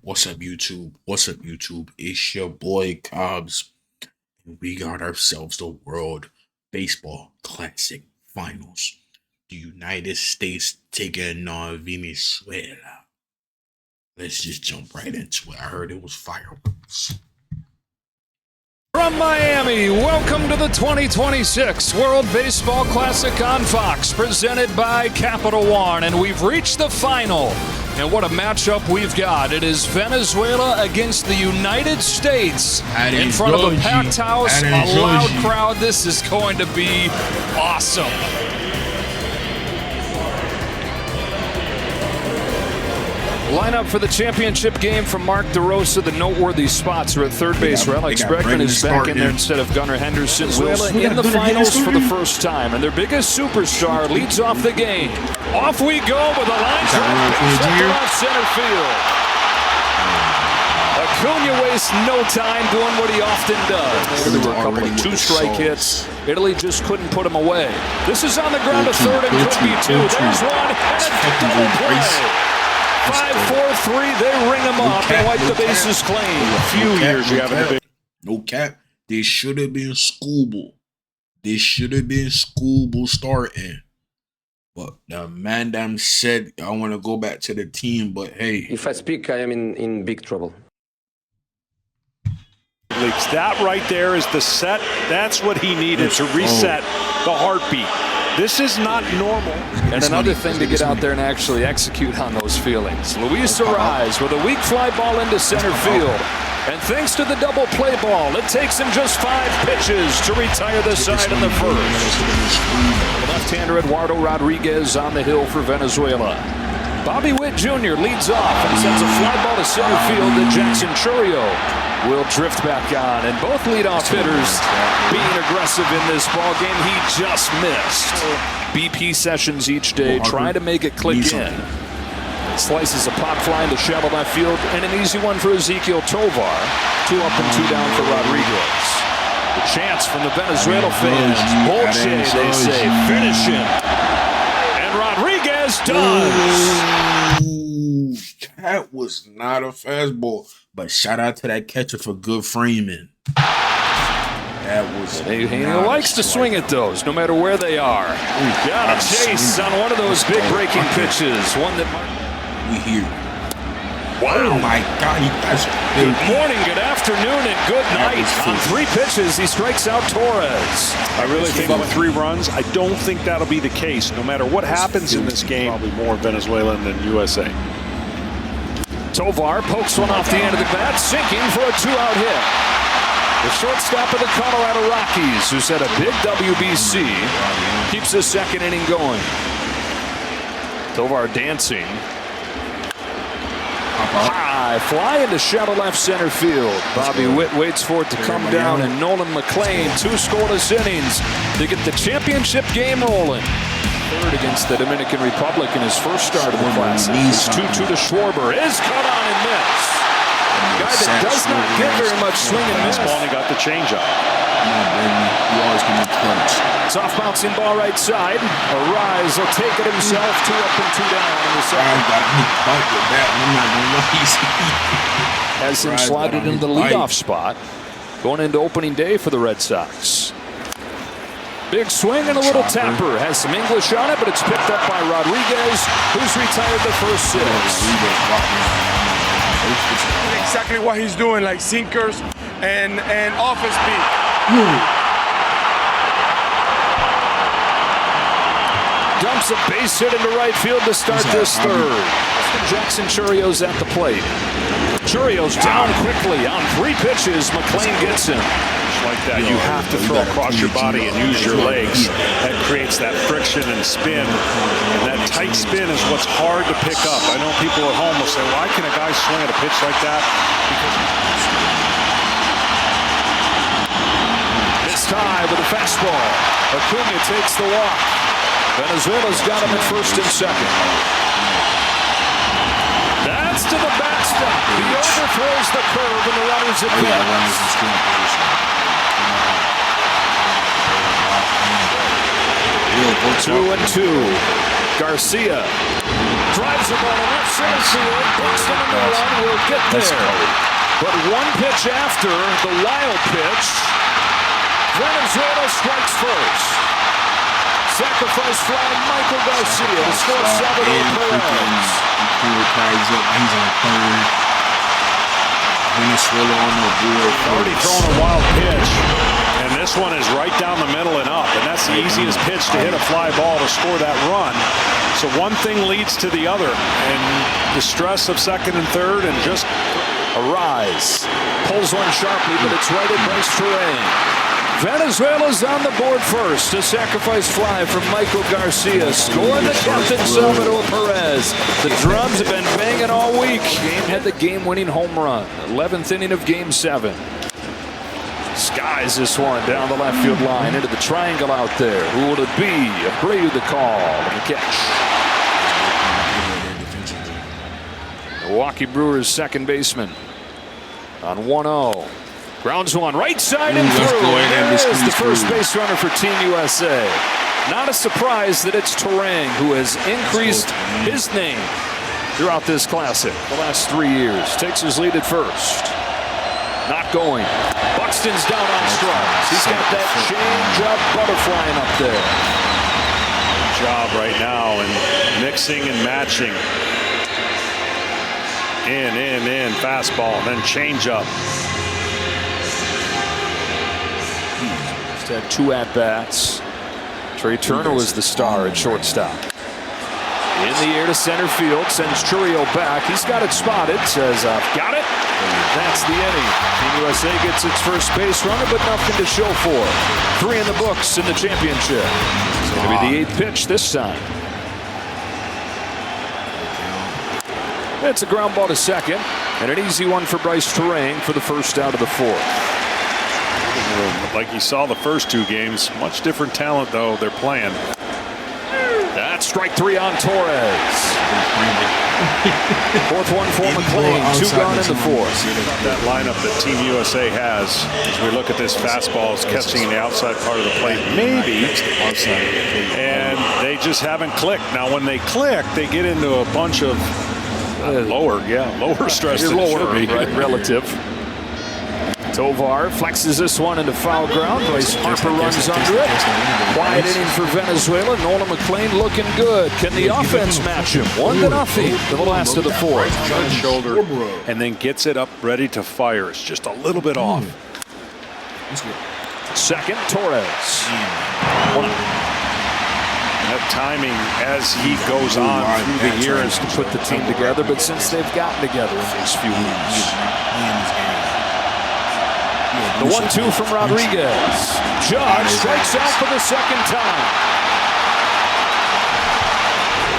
What's up, YouTube? What's up, YouTube? It's your boy Cobbs, and we got ourselves the World Baseball Classic Finals. The United States taking on Venezuela. Let's just jump right into it. I heard it was fireworks. From Miami, welcome to the 2026 World Baseball Classic on Fox, presented by Capital One, and we've reached the final. And what a matchup we've got. It is Venezuela against the United States in front of a packed house, a loud crowd. This is going to be awesome. Lineup for the championship game from Mark DeRosa. The noteworthy spots are at third base. Alex Bregman is back in there instead of Gunnar Henderson. Venezuela in the finals for the first time, and their biggest superstar leads off the game. Off we go with a line drive off center field. Acuna wastes no time doing what he often does. There were a couple of two-strike hits. Italy just couldn't put him away. This is on the ground to third and could be two. There's one and a double play. 5-4-3, they ring him up and wipe the bases clean. A few years you having a big no cap. This should have been Schoolboy. This should have been Schoolboy starting. But the man damn said I want to go back to the team, but hey. If I speak, I am in big trouble. That right there is the set. That's what he needed to reset the heartbeat. This is not normal. And another thing to get out there and actually execute on those feelings. Luis Arraez with a weak fly ball into center field. And thanks to the double play ball, it takes him just 5 pitches to retire the side in the first. The left-hander Eduardo Rodriguez on the hill for Venezuela. Bobby Witt Jr. leads off and sends a fly ball to center field that Jackson Churio will drift back on, and both leadoff hitters being aggressive in this ball game. He just missed. BP sessions each day, trying to make it click in. Slices a pop fly into shallow left field, and an easy one for Ezequiel Tovar. 2 up and 2 down for Rodriguez. The chance from the Venezuela fans. Bolche, they say, finish him. And Rodriguez does. Ooh, that was not a fastball. But shout out to that catcher for good framing. That was. He likes to swing at those, no matter where they are. Got a chase on one of those big breaking pitches. One that we hear. Wow! Oh my God! Good morning, good afternoon, and good night. On 3 pitches, he strikes out Torres. I really think with 3 runs, I don't think that'll be the case. No matter what happens in this game, probably more Venezuelan than USA. Tovar pokes one off the end of the bat, sinking for a 2-out hit. The shortstop of the Colorado Rockies, who's had a big WBC, keeps the second inning going. Tovar dancing. High fly into shallow left center field. Bobby Witt waits for it to come down, and Nolan McLean, 2 scoreless innings to get the championship game rolling. Third against the Dominican Republic in his first start of the Classic. 2-2 to Schwarber. Is cut on and miss. A guy that does not get very much swing and miss. Fastball, and he got the changeup. You always can make clutch. Soft bouncing ball right side. Arraez will take it himself. 2 up and 2 down in the second. Has him slotted into the leadoff spot. Going into opening day for the Red Sox. Big swing and a little tapper. Has some English on it, but it's picked up by Rodriguez, who's retired the first 6. Exactly what he's doing, like sinkers and off his speed. Dumps a base hit into right field to start this third. Jackson Churio's at the plate. Churio's down quickly on 3 pitches. McLean gets him. Like that, you have to throw across your body and use your legs. That creates that friction and spin. And that tight spin is what's hard to pick up. I know people at home will say, why can a guy swing at a pitch like that? It's high with a fastball. Acuna takes the walk. Venezuela's got him at first and second. That's to the backstop. He overthrows the curve and the runners advance. 2-2. Garcia drives the ball to left center field. Buxton on the run will get there. But one pitch after the wild pitch, Venezuela strikes first. Sacrifice fly, Michael Garcia to score Salvador Perez. He's on third. Venezuela on the board. Already thrown a wild pitch, and this one is right down the middle and up, and that's the easiest pitch to hit a fly ball to score that run. So one thing leads to the other, and the stress of second and third, and just a rise. Pulls one sharply, but it's right at Bryce Terrain. Venezuela's on the board first. A sacrifice fly from Michael Garcia. Scoring the captain, Salvador Perez. The drums have been banging all week. Game had the game-winning home run. 11th inning of Game 7. Skies this one down the left field line into the triangle out there. Who will it be? Abreu the call and the catch. Milwaukee Brewers second baseman on 1-0. Grounds one, right side and through. There is the first base runner for Team USA. Not a surprise that it's Terang who has increased his name throughout this classic the last 3 years. Takes his lead at first. Not going. Buxton's down on strikes. He's got that change-up butterflying up there. Good job right now in mixing and matching. In, fastball, then change-up. Had 2 at-bats. Trey Turner was the star at shortstop. In the air to center field, sends Churio back. He's got it spotted, says, got it. That's the inning. Team USA gets its first base runner, but nothing to show for. 3 in the books in the championship. It's going to be the 8th pitch this time. It's a ground ball to second, and an easy one for Bryce Terrain for the first out of the 4th. Like you saw the first 2 games, much different talent though they're playing. That's strike 3 on Torres. 4th one for McLean. 2 gone in the 4th. That lineup that Team USA has, as we look at this fastball, is catching in the outside part of the plate, maybe, and they just haven't clicked. Now, when they click, they get into a bunch of lower stress than it should be. Right, relative. Tovar flexes this one into foul ground. Bryce Harper runs under it. Quiet inning for Venezuela. Nolan McLean looking good. Can the offense match him? 1-0 for the last of the 4th. Short shoulder, and then gets it up ready to fire. It's just a little bit off. Second, Torres. That timing as he goes on through the years to put the team together, but since they've gotten together in these few weeks. The 1-2 from Rodriguez. Judge strikes out for the second time.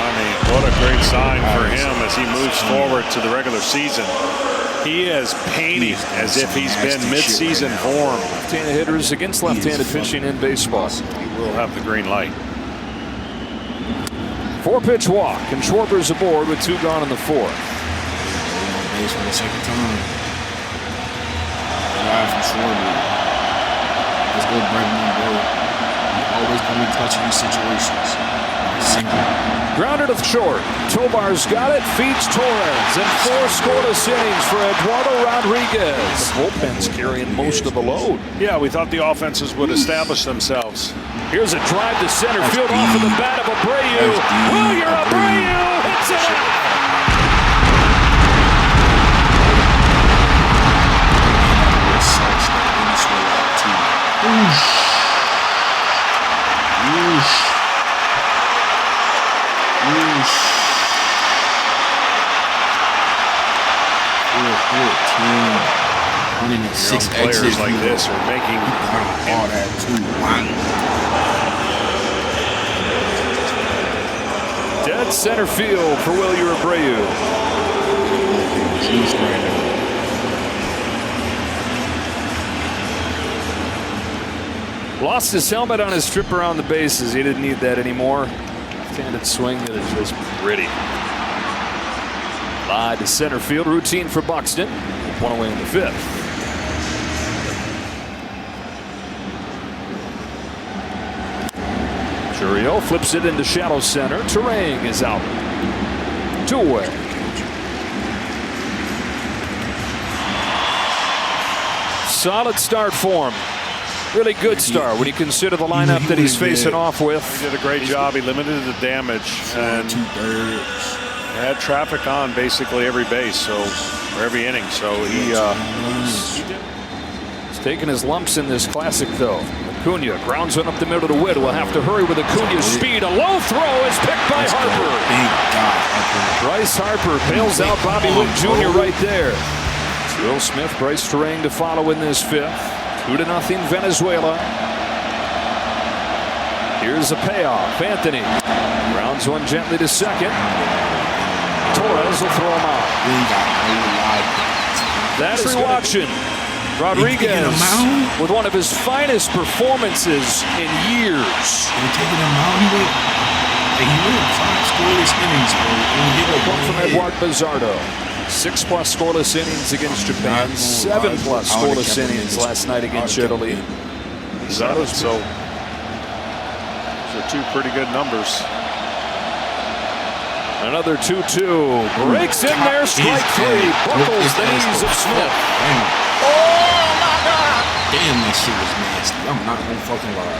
I mean, what a great sign for him as he moves forward to the regular season. He is painting as if he's been mid-season form. Left-handed hitters against left-handed pitching in baseball. He will have the green light. 4-pitch walk, and Schwarber's aboard with 2 gone in the 4th. Base for the second time. From Schwarber. Let's go, Bregman, bro. You always gonna be clutching these situations. Single. Grounded to short. Tovar's got it, feeds Torres, and 4 scoreless innings for Eduardo Rodriguez. The bullpen's carrying most of the load. Yeah, we thought the offenses would establish themselves. Here's a drive to center field off of the bat of Abreu. William Abreu hits it out. Six players like this are making all that too. Dead center field for William Abreu. Lost his helmet on his trip around the bases. He didn't need that anymore. Left-handed swing that is just pretty. Line to center field. Routine for Buxton. 1 away in the 5th. Churio flips it into shallow center. Terang is out. 2 away. Solid start for him. Really good start when you consider the lineup that he's facing off with. He did a great job. He limited the damage and had traffic on basically every base, or every inning. So he's taking his lumps in this classic, though. Acuna grounds one up the middle to Witt. Will have to hurry with Acuna's speed. A low throw is picked by Harper. Bryce Harper bails out Bobby Witt Jr. right there. Will Smith, Bryce Terang to follow in this 5th. 2-0 Venezuela. Here's a payoff. Anthony grounds one gently to second. Torres will throw him out. That is watching. Rodriguez with one of his finest performances in years. Taking him out, he went 5 scoreless innings, bro. From Eduard Bazardo. 6+ scoreless innings against Japan. 7+ scoreless innings last night against Italy. So those are 2 pretty good numbers. Another 2-2. Breaks in there. Strike 3. Buckles the knees of Smith. Oh my God! Damn, that shit was nasty. I'm not gonna fucking lie.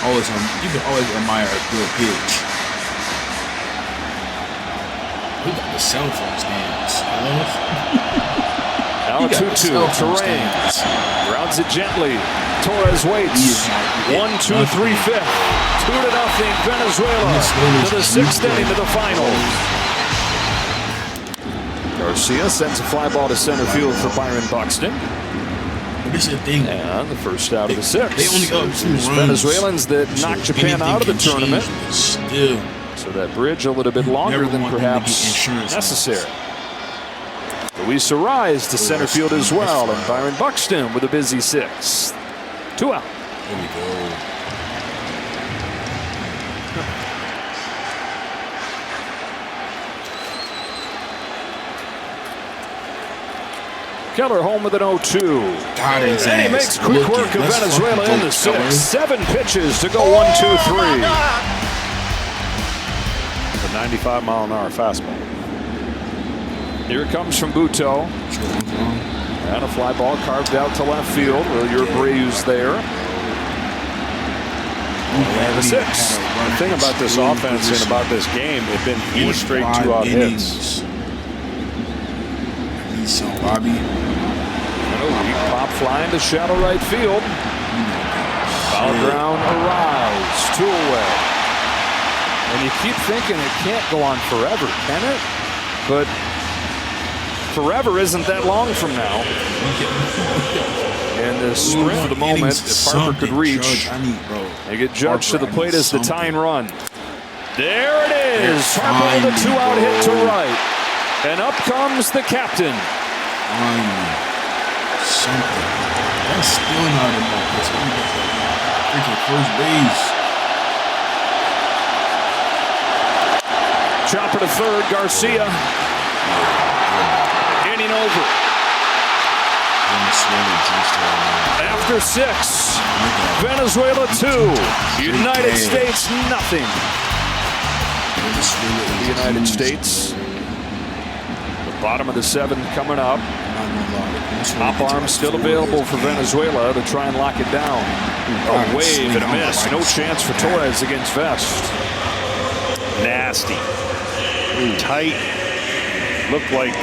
You can always admire a good pitch. We got the cell phone stands. Now 2-2. Terang grounds it gently. Torres waits. 1-2-3 5th. 2-0 Venezuela to the 6th inning of the finals. Garcia sends a fly ball to center field for Byron Buxton. This is the thing. And the first out of the 6th. They only got 2 runs. Venezuelans that knocked Japan out of the tournament. Still. So that bridge a little bit longer than perhaps necessary. Luis Arraez to center field as well. And Byron Buxton with a busy 6th. 2 out. There we go. Keller home with an 0-2. And he makes quick work of Venezuela in the 6th. 7 pitches to go 1-2-3. The 95-mile-an-hour fastball. Here it comes from Buto. And a fly ball carved out to left field. Will Abreu's there. And the 6th. The thing about this offense and about this game, they've been 4 straight 2-out hits. So Bobby. And a weak pop flying to shallow right field. Foul ground Arraez. 2 away. And you keep thinking it can't go on forever, can it? But forever isn't that long from now. And the sprint for the moment, if Harper could reach, they get judged to the plate as the tying run. There it is. Harper with a 2-out hit to right. And up comes the captain. Something. That's still not enough. It's freaking first base. Chopper to third. Garcia. Inning over. After 6, Venezuela 2, United States nothing. The United States. Bottom of the 7th coming up. Top arm still available for Venezuela to try and lock it down. A wave and a miss. No chance for Torres against Vest. Nasty. Tight. Looked like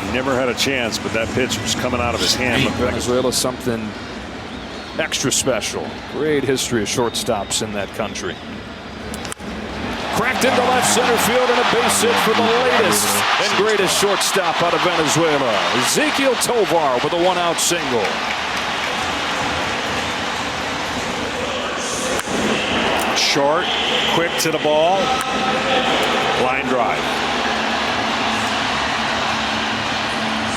he never had a chance, but that pitch was coming out of his hand. Venezuela something extra special. Great history of shortstops in that country. Cracked into left center field and a base hit for the latest and greatest shortstop out of Venezuela. Ezequiel Tovar with a 1-out single. Short, quick to the ball, line drive.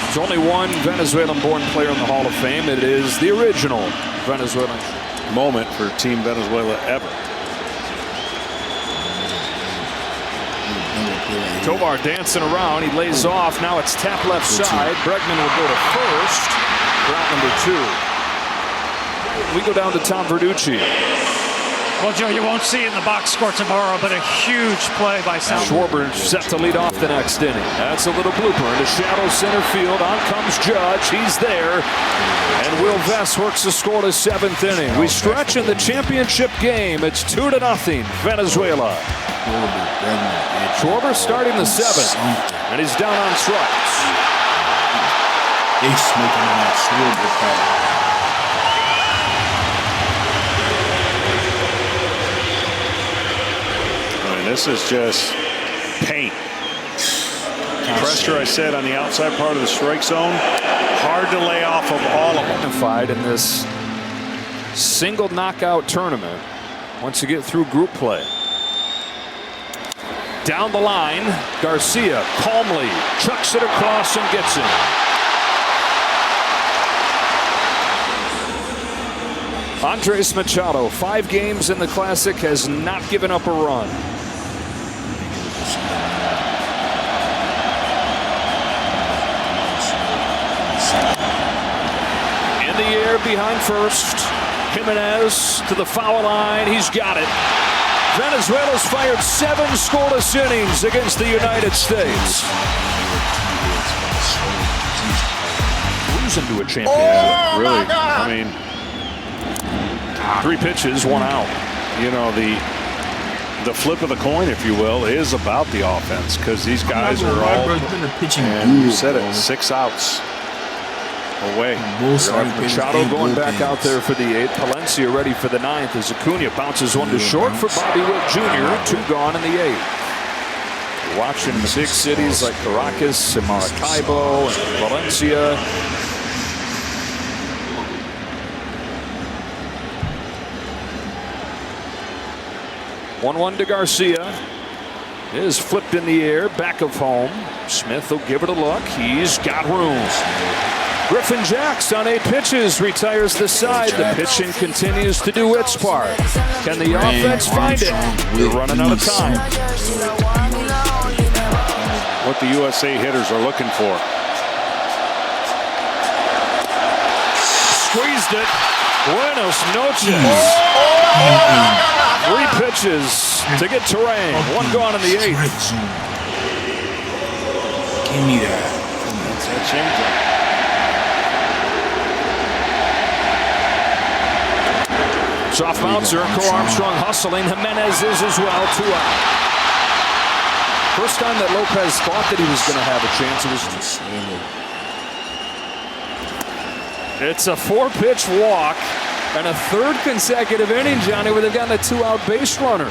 There's only one Venezuelan-born player in the Hall of Fame. It is the original Venezuelan moment for Team Venezuela ever. Tovar dancing around. He lays off. Now it's tap left side. Bregman will go to first. Route number 2. We go down to Tom Verducci. Well, Joe, you won't see it in the box score tomorrow, but a huge play by Sal. Schwarber set to lead off the next inning. That's a little blooper into shallow center field. On comes Judge. He's there. And Will Vest works the scoreless 7th inning. We stretch in the championship game. It's 2-0, Venezuela. Schwarber starting the 7th, and he's down on strikes. They smoking on that Schwarber call. This is just paint. Pressure, I said, on the outside part of the strike zone. Hard to lay off of all of them. In this single knockout tournament, once you get through group play. Down the line, Garcia calmly chucks it across and gets it. Andres Machado, 5 games in the Classic, has not given up a run. In the air behind first. Jimenez to the foul line. He's got it. Venezuela's fired 7 scoreless innings against the United States. Losing to a championship. Really, I mean, 3 pitches, 1 out. You know, the flip of the coin, if you will, is about the offense, because these guys are all, and you said it, 6 outs away. Machado going back out there for the 8th. Palencia ready for the 9th as Acuna bounces one to short for Bobby Witt Jr. 2 gone in the 8th. Watching the big cities like Caracas and Maracaibo and Valencia. One to Garcia. Is flipped in the air, back of home. Smith will give it a look. He's got room. Griffin Jacks on 8 pitches retires the side. The pitching continues to do its part. Can the offense find it? We're running out of time. What the USA hitters are looking for. Squeezed it. Buenos noches. 3 pitches to get Terang. 1 gone in the 8th. Give me that. That changeup. Soft bouncer, Cole Armstrong hustling. Jimenez is as well. 2 out. First time that Lopez thought that he was going to have a chance. It's a 4-pitch walk and a 3rd consecutive inning, Johnny, where they've gotten a 2-out base runner.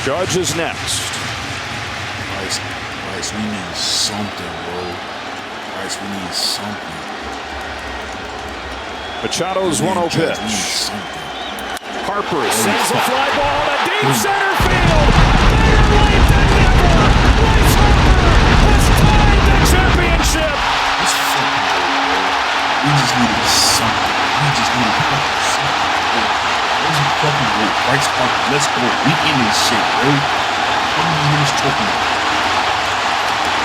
Judge is next. Bryce, we need something, bro. Bryce, we need something. Machado's 1-0 pitch. Harper sends a fly ball to deep center field. Better late than never. Bryce Harper has tied the championship. We just needed something. We just needed something. Let's fucking go. Bryce Harper, let's go. We in this shit, bro. What are you niggas talking about?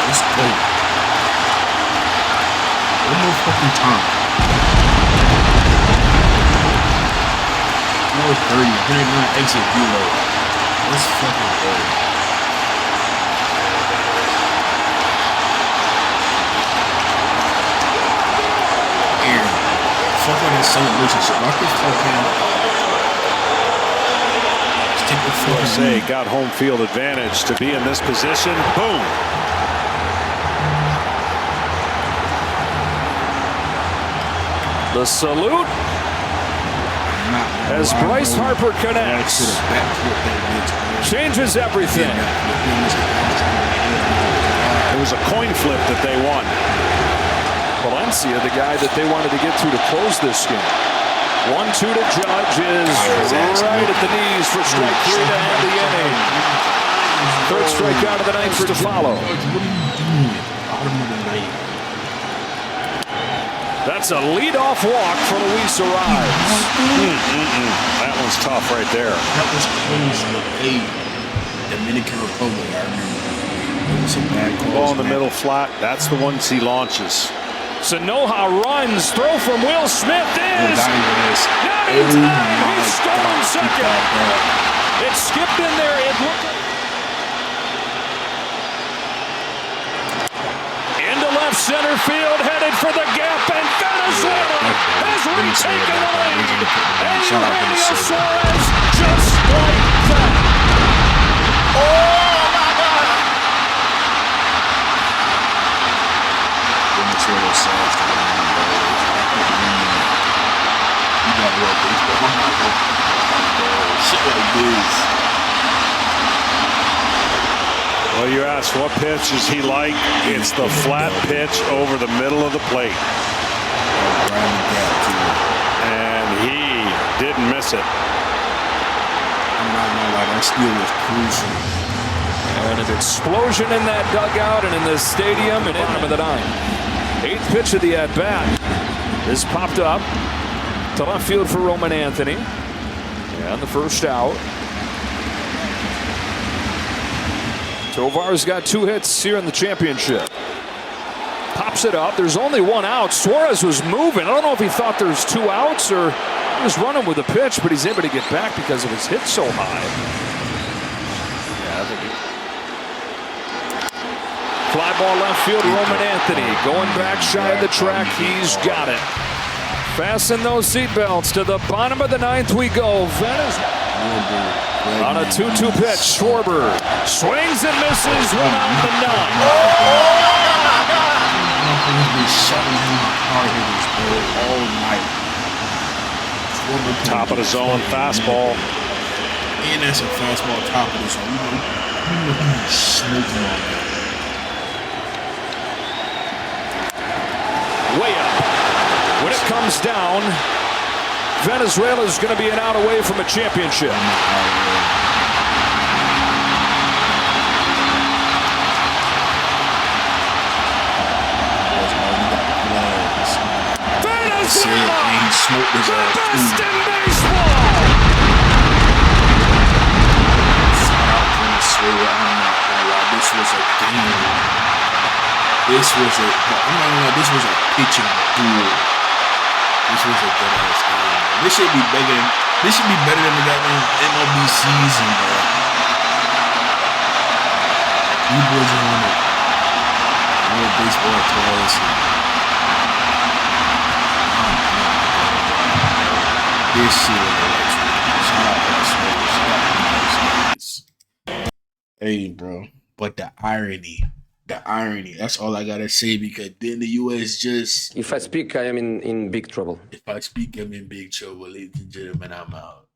Let's go. One more fucking time. 430, 109 exit reload. Let's fucking go. Aaron, fuck on that celebration shit. Rock the fuck out. Just take the fucking USA got home field advantage to be in this position. Boom. The salute as Bryce Harper connects. Changes everything. It was a coin flip that they won. Valencia, the guy that they wanted to get to close this game. 1-2 to Judge is right at the knees for strike 3 to end the inning. 3rd strikeout of the 9th to follow. Bottom of the night. That's a leadoff walk for Luis Ariz. That one's tough right there. That was close to the Dominican Republic, I remember. It was a bad call. Ball in the middle flat. That's the ones he launches. Sanoha runs. Throw from Will Smith is not in time. He's stolen second. It skipped in there. It looked into left center field, headed for the gap, and Venezuela has retaken the lead. And Eugenio Suarez just like that. Oh my God! Venezuela says to them, you got real baseball. I'm not going shit like this. Well, you asked what pitch is he like? It's the flat pitch over the middle of the plate. And he didn't miss it. I'm not gonna lie, that steal was crucial. And an explosion in that dugout and in the stadium and in of the ninth. 8th pitch of the at-bat is popped up to left field for Roman Anthony. And the first out. Tovar's got 2 hits here in the championship. Pops it up. There's only 1 out. Suarez was moving. I don't know if he thought there's 2 outs or he was running with a pitch, but he's able to get back because of his hit so high. Yeah, I think fly ball left field, Roman Anthony going back shy of the track. He's got it. Fasten those seatbelts. To the bottom of the 9th we go. Venezuela. On a 2-2 pitch, Schwarber swings and misses. 1 out in the 9th. He's been shutting down hard hitters, bro, all night. Top of the zone fastball. And that's a fastball top of the zone. You know he's smoking on that. Way up. When it comes down, Venezuela is going to be an out away from a championship. Venezuela, the best in baseball. This was a game. This was a pitching duel. This was a good ass game. This should be bigger. This should be better than the goddamn MLB season, bro. You boys are on it. Real baseball toys. This shit is electric. Shout out to the Hey, bro. But the irony, that's all I gotta say, because then the US just... If I speak, I am in big trouble. If I speak, I'm in big trouble, ladies and gentlemen, I'm out.